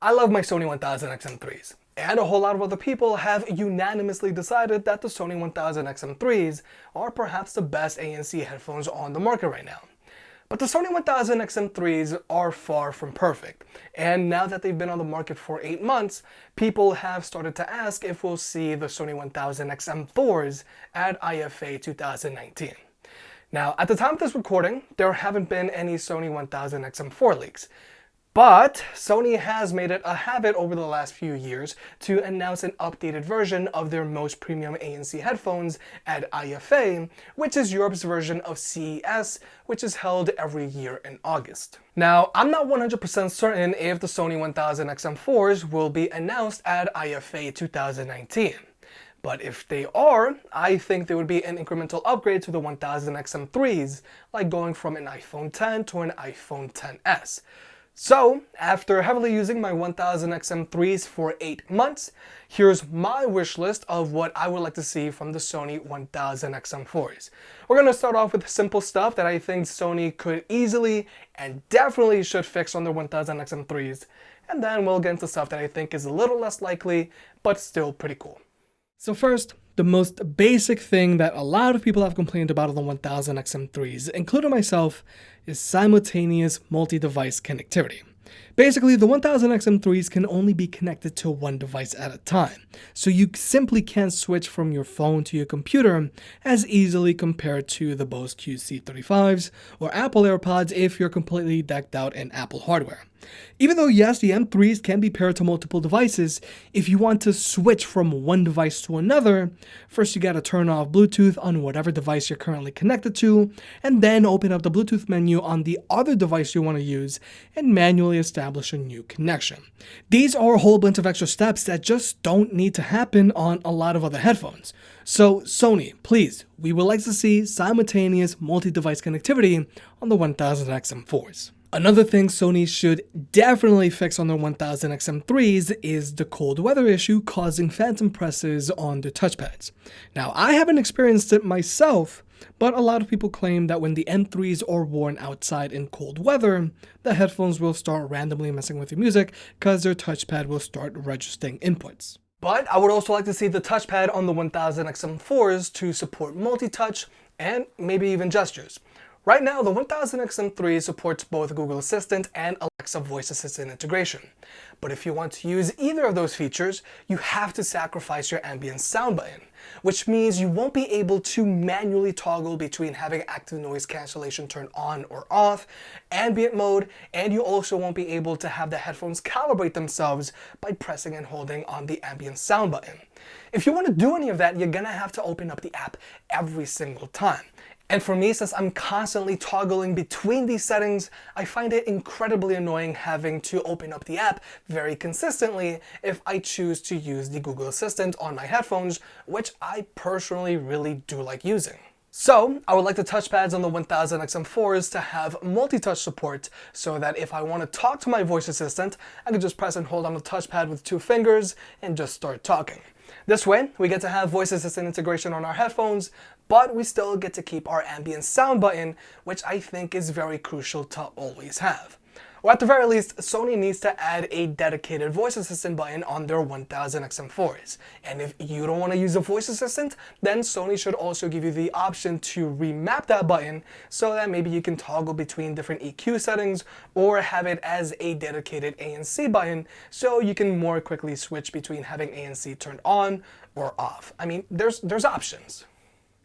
I love my Sony 1000XM3's, and a whole lot of other people have unanimously decided that the Sony 1000XM3's are perhaps the best ANC headphones on the market right now. But the Sony 1000XM3's are far from perfect, and now that they've been on the market for 8 months, people have started to ask if we'll see the Sony 1000XM4's at IFA 2019. Now, at the time of this recording, there haven't been any Sony 1000XM4 leaks. But Sony has made it a habit over the last few years to announce an updated version of their most premium ANC headphones at IFA, which is Europe's version of CES, which is held every year in August. Now, I'm not 100% certain if the Sony 1000XM4's will be announced at IFA 2019. But if they are, I think they would be an incremental upgrade to the 1000XM3's, like going from an iPhone X to an iPhone XS. So, after heavily using my 1000XM3's for 8 months, here's my wish list of what I would like to see from the Sony 1000XM4's. We're going to start off with simple stuff that I think Sony could easily and definitely should fix on their 1000XM3's, and then we'll get into stuff that I think is a little less likely, but still pretty cool. So first, the most basic thing that a lot of people have complained about on the 1000XM3's, including myself, is simultaneous multi-device connectivity. Basically, the 1000XM3's can only be connected to one device at a time, so you simply can't switch from your phone to your computer as easily compared to the Bose QC35's or Apple AirPods if you're completely decked out in Apple hardware. Even though yes, the M3's can be paired to multiple devices, if you want to switch from one device to another, first you gotta turn off Bluetooth on whatever device you're currently connected to, and then open up the Bluetooth menu on the other device you want to use and manually establish a new connection. These are a whole bunch of extra steps that just don't need to happen on a lot of other headphones. So Sony, please, we would like to see simultaneous multi-device connectivity on the 1000XM4's. Another thing Sony should definitely fix on their 1000XM3's is the cold weather issue causing phantom presses on the touchpads. Now, I haven't experienced it myself, but a lot of people claim that when the M3's are worn outside in cold weather, the headphones will start randomly messing with your music because their touchpad will start registering inputs. But I would also like to see the touchpad on the 1000XM4's to support multi-touch and maybe even gestures. Right now, the 1000XM3 supports both Google Assistant and Alexa voice assistant integration. But if you want to use either of those features, you have to sacrifice your ambient sound button, which means you won't be able to manually toggle between having active noise cancellation turned on or off, ambient mode, and you also won't be able to have the headphones calibrate themselves by pressing and holding on the ambient sound button. If you want to do any of that, you're gonna have to open up the app every single time. And for me, since I'm constantly toggling between these settings, I find it incredibly annoying having to open up the app very consistently if I choose to use the Google Assistant on my headphones, which I personally really do like using. So, I would like the touchpads on the 1000XM4's to have multi-touch support so that if I want to talk to my voice assistant, I can just press and hold on the touchpad with 2 fingers and just start talking. This way, we get to have voice assistant integration on our headphones, but we still get to keep our ambient sound button, which I think is very crucial to always have. Or at the very least, Sony needs to add a dedicated voice assistant button on their 1000XM4's. And if you don't want to use a voice assistant, then Sony should also give you the option to remap that button so that maybe you can toggle between different EQ settings or have it as a dedicated ANC button so you can more quickly switch between having ANC turned on or off. I mean, there's options.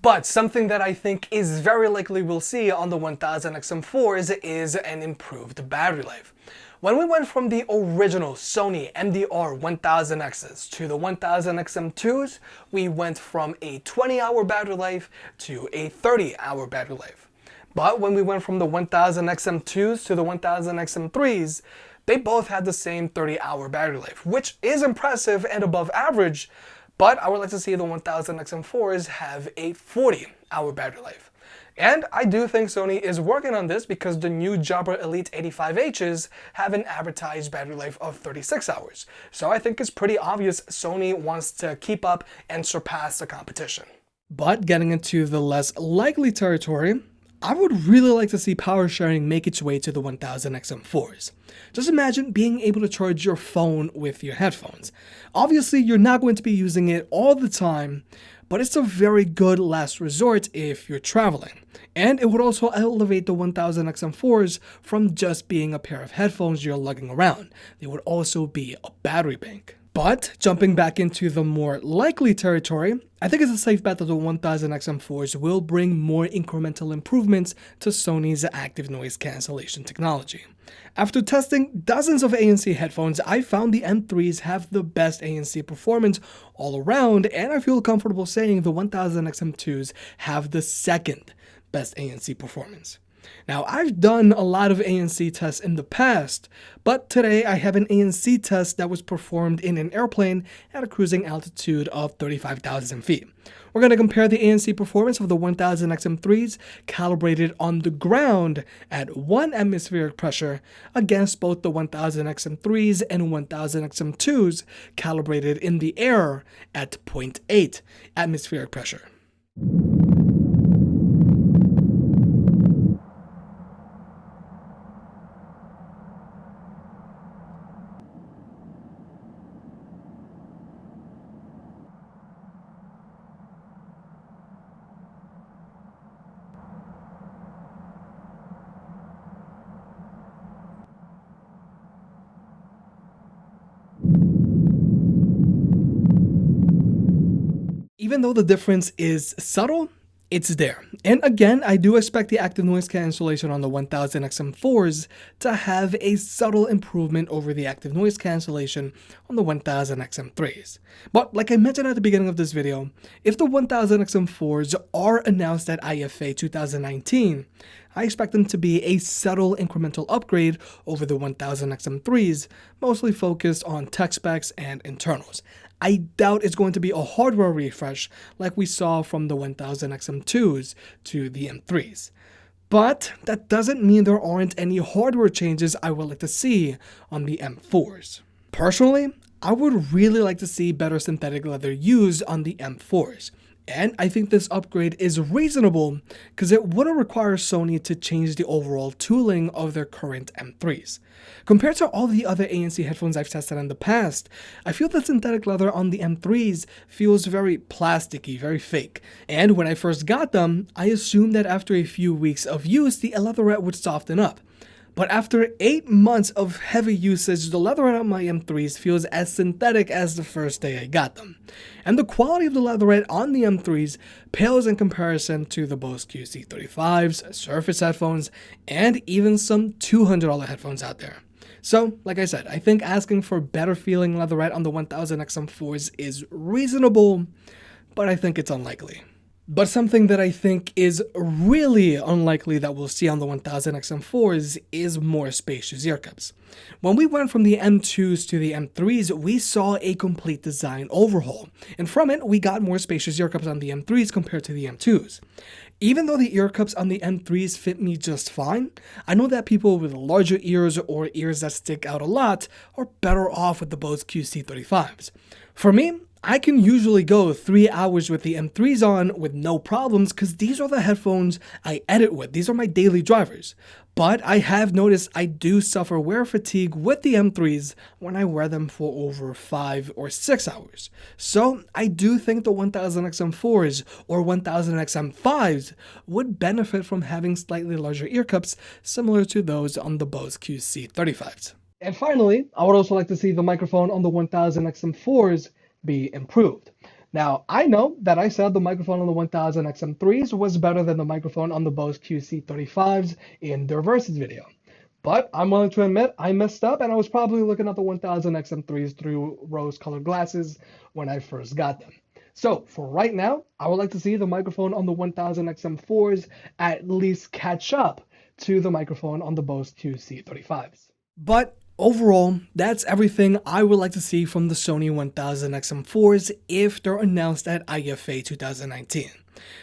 But something that I think is very likely we'll see on the 1000XM4's is an improved battery life. When we went from the original Sony MDR 1000X's to the 1000XM2's, we went from a 20-hour battery life to a 30-hour battery life. But when we went from the 1000XM2's to the 1000XM3's, they both had the same 30-hour battery life, which is impressive and above average. But I would like to see the 1000XM4's have a 40-hour battery life. And I do think Sony is working on this because the new Jabra Elite 85H's have an advertised battery life of 36 hours. So I think it's pretty obvious Sony wants to keep up and surpass the competition. But getting into the less likely territory, I would really like to see power sharing make its way to the 1000XM4s. Just imagine being able to charge your phone with your headphones. Obviously, you're not going to be using it all the time, but it's a very good last resort if you're traveling. And it would also elevate the 1000XM4s from just being a pair of headphones you're lugging around. They would also be a battery bank. But jumping back into the more likely territory, I think it's a safe bet that the 1000XM4s will bring more incremental improvements to Sony's active noise cancellation technology. After testing dozens of ANC headphones, I found the M3s have the best ANC performance all around, and I feel comfortable saying the 1000XM2s have the second best ANC performance. Now, I've done a lot of ANC tests in the past, but today I have an ANC test that was performed in an airplane at a cruising altitude of 35,000 feet. We're going to compare the ANC performance of the 1000XM3s calibrated on the ground at 1 atmospheric pressure against both the 1000XM3s and 1000XM2s calibrated in the air at 0.8 atmospheric pressure. Even though the difference is subtle, it's there. And again, I do expect the active noise cancellation on the 1000XM4s to have a subtle improvement over the active noise cancellation on the 1000XM3s. But like I mentioned at the beginning of this video, if the 1000XM4s are announced at IFA 2019, I expect them to be a subtle incremental upgrade over the 1000XM3s, mostly focused on tech specs and internals. I doubt it's going to be a hardware refresh like we saw from the 1000XM2s to the M3s. But that doesn't mean there aren't any hardware changes I would like to see on the M4s. Personally, I would really like to see better synthetic leather used on the M4s. And I think this upgrade is reasonable because it wouldn't require Sony to change the overall tooling of their current M3s. Compared to all the other ANC headphones I've tested in the past, I feel the synthetic leather on the M3s feels very plasticky, very fake. And when I first got them, I assumed that after a few weeks of use, the leatherette would soften up. But after 8 months of heavy usage, the leatherette on my M3s feels as synthetic as the first day I got them. And the quality of the leatherette on the M3s pales in comparison to the Bose QC35s, Surface headphones, and even some $200 headphones out there. So, like I said, I think asking for better feeling leatherette on the 1000XM4s is reasonable, but I think it's unlikely. But something that I think is really unlikely that we'll see on the 1000XM4s is more spacious ear cups. When we went from the M2s to the M3s, we saw a complete design overhaul, and from it, we got more spacious ear cups on the M3s compared to the M2s. Even though the ear cups on the M3s fit me just fine, I know that people with larger ears or ears that stick out a lot are better off with the Bose QC35s. For me, I can usually go 3 hours with the M3s on with no problems because these are the headphones I edit with. These are my daily drivers. But I have noticed I do suffer wear fatigue with the M3s when I wear them for over 5 or 6 hours. So I do think the 1000XM4s or 1000XM5s would benefit from having slightly larger ear cups similar to those on the Bose QC35s. And finally, I would also like to see the microphone on the 1000XM4s be improved. Now, I know that I said the microphone on the 1000XM3s was better than the microphone on the Bose QC35s in their Versus video. But I'm willing to admit I messed up and I was probably looking at the 1000XM3s through rose-colored glasses when I first got them. So for right now, I would like to see the microphone on the 1000XM4s at least catch up to the microphone on the Bose QC35s. But overall, that's everything I would like to see from the Sony 1000XM4s if they're announced at IFA 2019.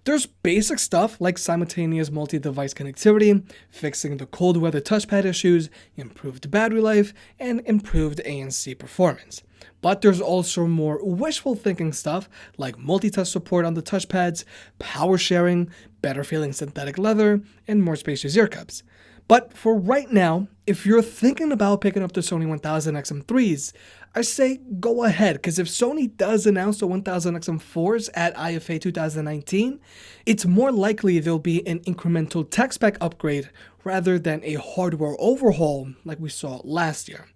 There's basic stuff like simultaneous multi-device connectivity, fixing the cold weather touchpad issues, improved battery life, and improved ANC performance. But there's also more wishful thinking stuff like multi-touch support on the touchpads, power sharing, better feeling synthetic leather, and more spacious ear cups. But for right now, if you're thinking about picking up the Sony 1000XM3's, I say go ahead, because if Sony does announce the 1000XM4's at IFA 2019, it's more likely there'll be an incremental tech spec upgrade rather than a hardware overhaul like we saw last year.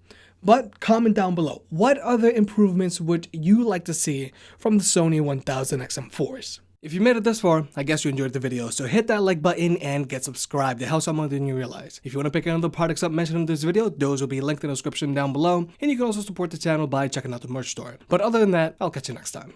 But comment down below, what other improvements would you like to see from the Sony 1000XM4's? If you made it this far, I guess you enjoyed the video, so hit that like button and get subscribed. It helps out more than you realize. If you want to pick any other products up mentioned in this video, those will be linked in the description down below, and you can also support the channel by checking out the merch store. But other than that, I'll catch you next time.